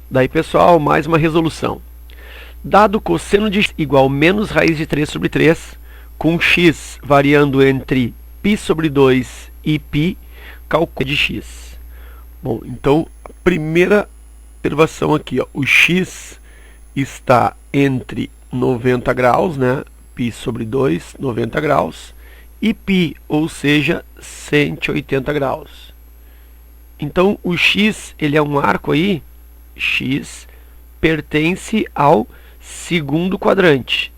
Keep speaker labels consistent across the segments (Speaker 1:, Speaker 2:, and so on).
Speaker 1: Daí, pessoal, mais uma resolução. Dado cosseno de x igual menos raiz de 3 sobre 3, com x variando entre π sobre 2 e π, calcule de x. Bom, então, a primeira observação aqui, ó, o x está entre 90 graus, né? π sobre 2, 90 graus, e π, ou seja, 180 graus. Então, o x, ele é um arco aí, x pertence ao segundo quadrante.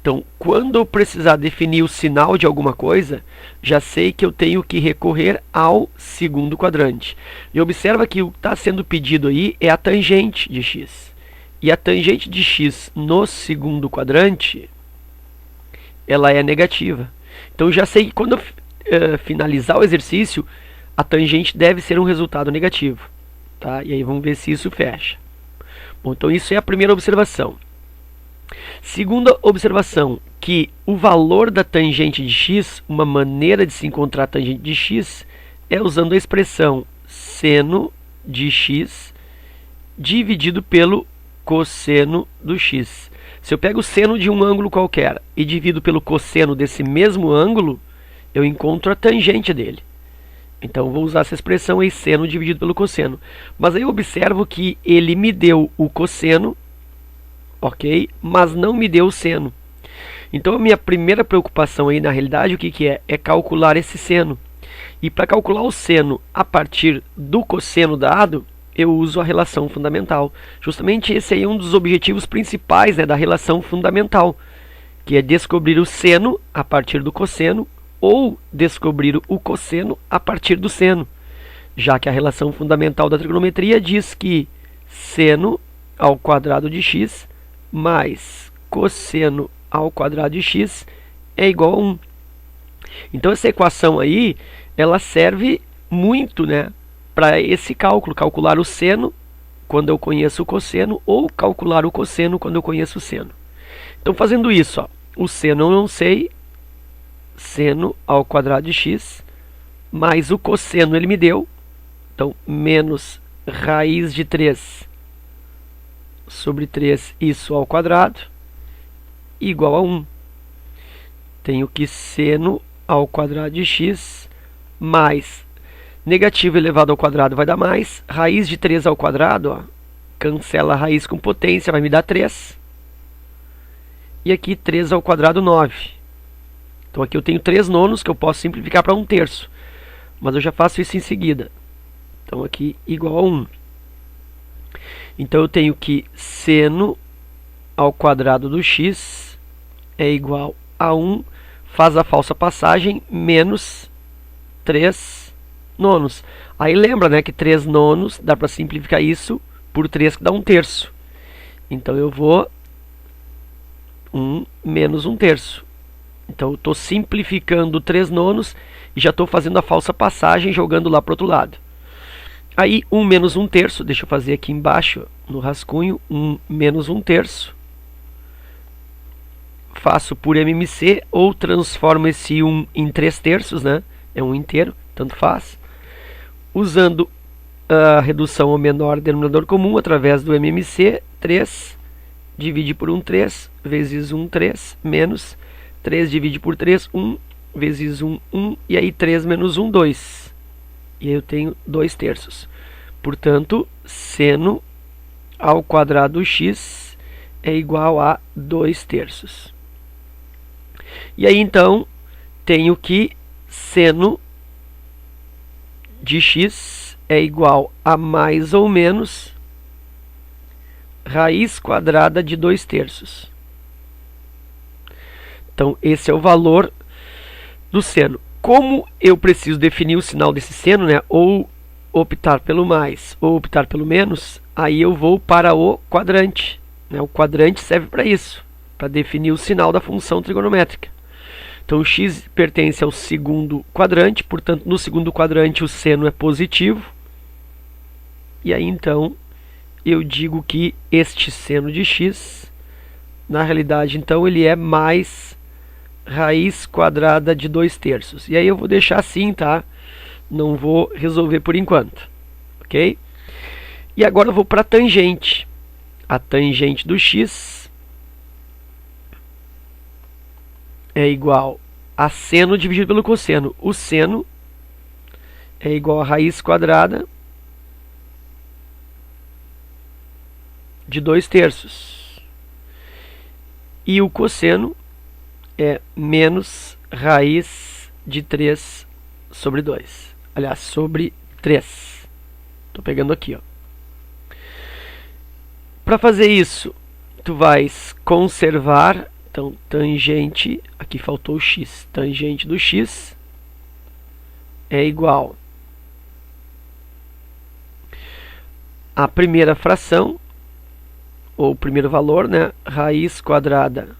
Speaker 1: Então, quando eu precisar definir o sinal de alguma coisa, já sei que eu tenho que recorrer ao segundo quadrante. E observa que o que está sendo pedido aí é a tangente de x. E a tangente de x no segundo quadrante, ela é negativa. Então, já sei que quando eu finalizar o exercício, a tangente deve ser um resultado negativo. Tá? E aí vamos ver se isso fecha. Bom, então isso é a primeira observação. Segunda observação, que o valor da tangente de x, uma maneira de se encontrar a tangente de x, é usando a expressão seno de x dividido pelo cosseno do x. Se eu pego o seno de um ângulo qualquer e divido pelo cosseno desse mesmo ângulo, eu encontro a tangente dele. Então, vou usar essa expressão aí, seno dividido pelo cosseno. Mas aí eu observo que ele me deu o cosseno, ok? Mas não me deu o seno. Então, a minha primeira preocupação aí, na realidade, o que é? É calcular esse seno. E para calcular o seno a partir do cosseno dado, eu uso a relação fundamental. Justamente esse aí é um dos objetivos principais, né, da relação fundamental, que é descobrir o seno a partir do cosseno, ou descobrir o cosseno a partir do seno, já que a relação fundamental da trigonometria diz que seno ao quadrado de x mais cosseno ao quadrado de x é igual a 1. Então essa equação aí, ela serve muito, né, para esse cálculo, calcular o seno quando eu conheço o cosseno, ou calcular o cosseno quando eu conheço o seno. Então, fazendo isso, ó, o seno eu não sei, seno ao quadrado de x, mais o cosseno ele me deu, então menos raiz de 3 sobre 3, isso ao quadrado, igual a 1. Tenho que seno ao quadrado de x, mais negativo elevado ao quadrado vai dar mais, raiz de 3 ao quadrado, ó, cancela a raiz com potência, vai me dar 3, e aqui 3 ao quadrado, 9. Então aqui eu tenho 3 nonos que eu posso simplificar para 1/3. Mas eu já faço isso em seguida. Então aqui igual a 1. Então eu tenho que seno ao quadrado do x é igual a 1. Faz a falsa passagem, menos 3 nonos. Aí lembra, né, que 3 nonos dá para simplificar isso por 3, que dá 1/3. Então eu vou 1 menos 1/3. Então, eu estou simplificando 3 nonos e já estou fazendo a falsa passagem, jogando lá para o outro lado. Aí, 1 menos 1/3, deixa eu fazer aqui embaixo, no rascunho, 1 menos 1/3. Faço por MMC, ou transformo esse 1 em 3/3, né? É 1 inteiro, tanto faz. Usando a redução ao menor denominador comum, através do MMC, 3, divide por 1/3, vezes 1/3, menos 3 divide por 3, 1, vezes 1, 1, e aí 3 menos 1, 2. E aí eu tenho 2/3. Portanto, seno ao quadrado x é igual a 2/3. E aí, então, tenho que seno de x é igual a mais ou menos raiz quadrada de 2/3. Então, esse é o valor do seno. Como eu preciso definir o sinal desse seno, né, ou optar pelo mais ou optar pelo menos, aí eu vou para o quadrante, né? O quadrante serve para isso, para definir o sinal da função trigonométrica. Então, o x pertence ao segundo quadrante, portanto, no segundo quadrante o seno é positivo. E aí, então, eu digo que este seno de x, na realidade, então, ele é mais raiz quadrada de 2/3. E aí eu vou deixar assim, tá? Não vou resolver por enquanto, ok? E agora eu vou para a tangente. A tangente do x é igual a seno dividido pelo cosseno. O seno é igual a raiz quadrada de 2/3. E o cosseno é menos raiz de 3 sobre 2. Aliás, sobre 3. Estou pegando aqui, ó. Para fazer isso, tu vais conservar, então, tangente, aqui faltou o x, tangente do x é igual a primeira fração, ou primeiro valor, né, raiz quadrada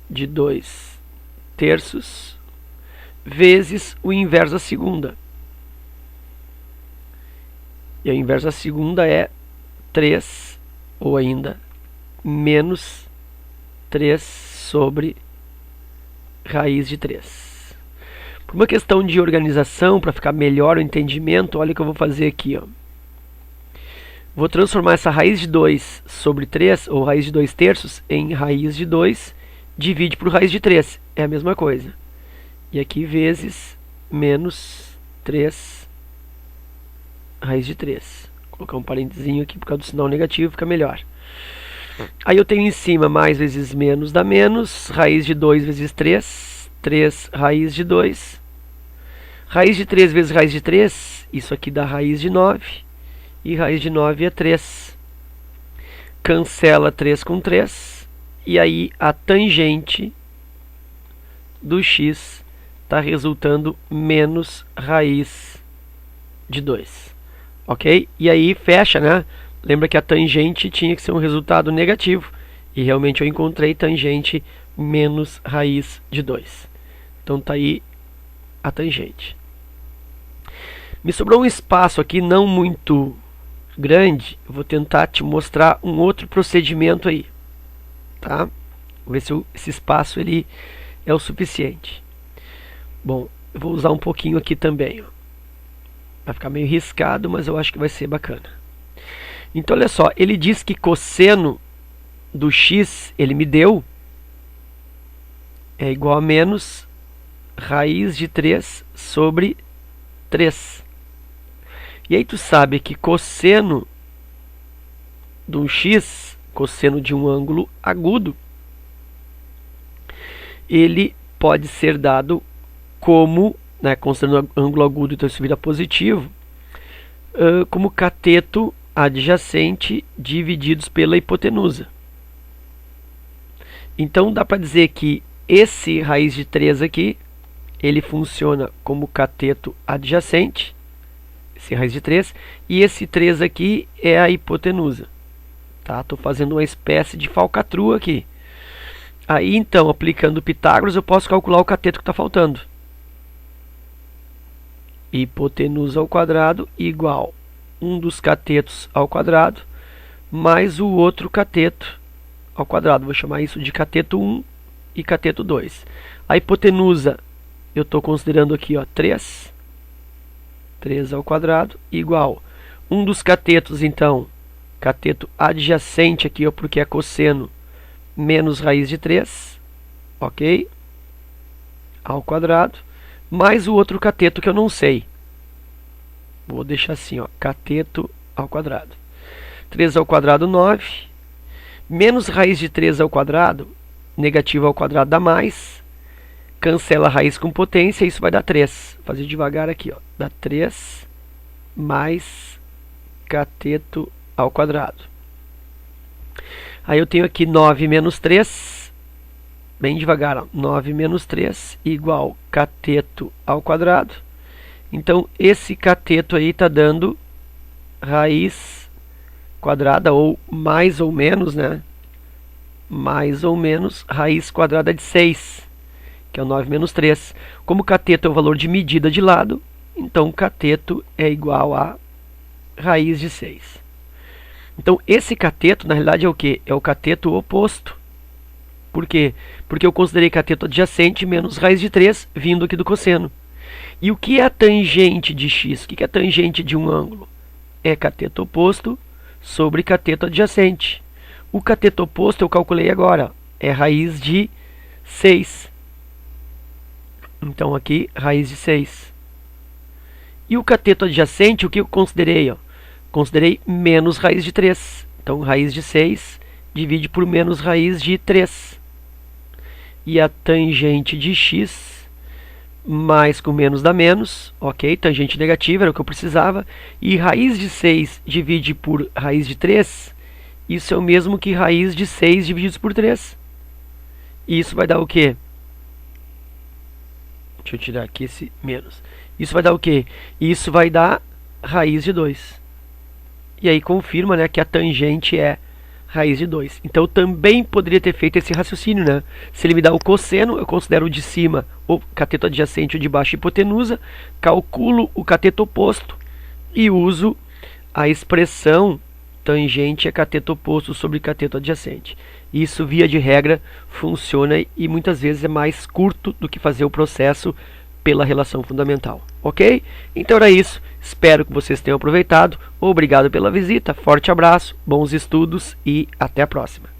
Speaker 1: de 2/3 vezes o inverso da segunda. E o inverso da segunda é 3, ou ainda menos 3 sobre raiz de 3. Por uma questão de organização, para ficar melhor o entendimento, olha o que eu vou fazer aqui, ó. Vou transformar essa raiz de 2 sobre 3, ou raiz de 2/3, em raiz de 2, divide por raiz de 3. É a mesma coisa. E aqui vezes menos 3 raiz de 3. Vou colocar um parentezinho aqui por causa do sinal negativo, fica melhor. Aí eu tenho em cima mais vezes menos dá menos, raiz de 2 vezes 3, 3 raiz de 2. Raiz de 3 vezes raiz de 3, isso aqui dá raiz de 9. E raiz de 9 é 3. Cancela 3 com 3. E aí a tangente do x está resultando menos raiz de 2. Ok? E aí fecha, né? Lembra que a tangente tinha que ser um resultado negativo. E realmente eu encontrei tangente menos raiz de 2. Então está aí a tangente. Me sobrou um espaço aqui não muito grande. Eu vou tentar te mostrar um outro procedimento aí. Tá? Vou ver se esse espaço ele é o suficiente. Bom, eu vou usar um pouquinho aqui também, ó. Vai ficar meio riscado, mas eu acho que vai ser bacana. Então, olha só, ele diz que cosseno do x, ele me deu, é igual a menos raiz de 3 sobre 3. E aí tu sabe que cosseno de um x, cosseno de um ângulo agudo, ele pode ser dado como, né, considerando ângulo agudo, então isso vira positivo, como cateto adjacente divididos pela hipotenusa. Então dá para dizer que esse raiz de 3 aqui, ele funciona como cateto adjacente, esse raiz de 3, e esse 3 aqui é a hipotenusa. Tá? Estou fazendo uma espécie de falcatrua aqui. Aí então, aplicando Pitágoras, eu posso calcular o cateto que está faltando. Hipotenusa ao quadrado igual um dos catetos ao quadrado mais o outro cateto ao quadrado. Vou chamar isso de cateto 1 e cateto 2. A hipotenusa eu estou considerando aqui, ó, 3 ao quadrado igual um dos catetos, então, cateto adjacente aqui, ó, porque é cosseno, menos raiz de 3, ok? Ao quadrado, mais o outro cateto que eu não sei. Vou deixar assim, ó, cateto ao quadrado. 3 ao quadrado, 9. Menos raiz de 3 ao quadrado, negativo ao quadrado dá mais. Cancela a raiz com potência, isso vai dar 3. Vou fazer devagar aqui, ó. Dá 3 mais cateto ao quadrado. Aí eu tenho aqui 9 menos 3. Bem devagar, ó. 9 menos 3 igual cateto ao quadrado. Então, esse cateto aí está dando raiz quadrada, ou mais ou menos, né? Mais ou menos raiz quadrada de 6, que é o 9 menos 3. Como cateto é o valor de medida de lado, então cateto é igual a raiz de 6. Então, esse cateto, na realidade, é o quê? É o cateto oposto. Por quê? Porque eu considerei cateto adjacente menos raiz de 3 vindo aqui do cosseno. E o que é a tangente de x? O que é a tangente de um ângulo? é cateto oposto sobre cateto adjacente. O cateto oposto eu calculei agora, é raiz de 6. Então aqui, raiz de 6. E o cateto adjacente, o que eu considerei? Considerei menos raiz de 3. Então, raiz de 6 divide por menos raiz de 3. E a tangente de x, mais com menos dá menos, ok? Tangente negativa era o que eu precisava. E raiz de 6 divide por raiz de 3, isso é o mesmo que raiz de 6 divididos por 3. E isso vai dar o quê? Deixa eu tirar aqui esse menos. Isso vai dar o quê? Isso vai dar raiz de 2. E aí confirma, né, que a tangente é raiz de 2. Então eu também poderia ter feito esse raciocínio, né? Se ele me dá o cosseno, eu considero o de cima o cateto adjacente, o de baixo hipotenusa, calculo o cateto oposto e uso a expressão tangente é cateto oposto sobre cateto adjacente. Isso, via de regra, funciona e muitas vezes é mais curto do que fazer o processo pela relação fundamental, ok? Então era isso, espero que vocês tenham aproveitado, obrigado pela visita, forte abraço, bons estudos e até a próxima.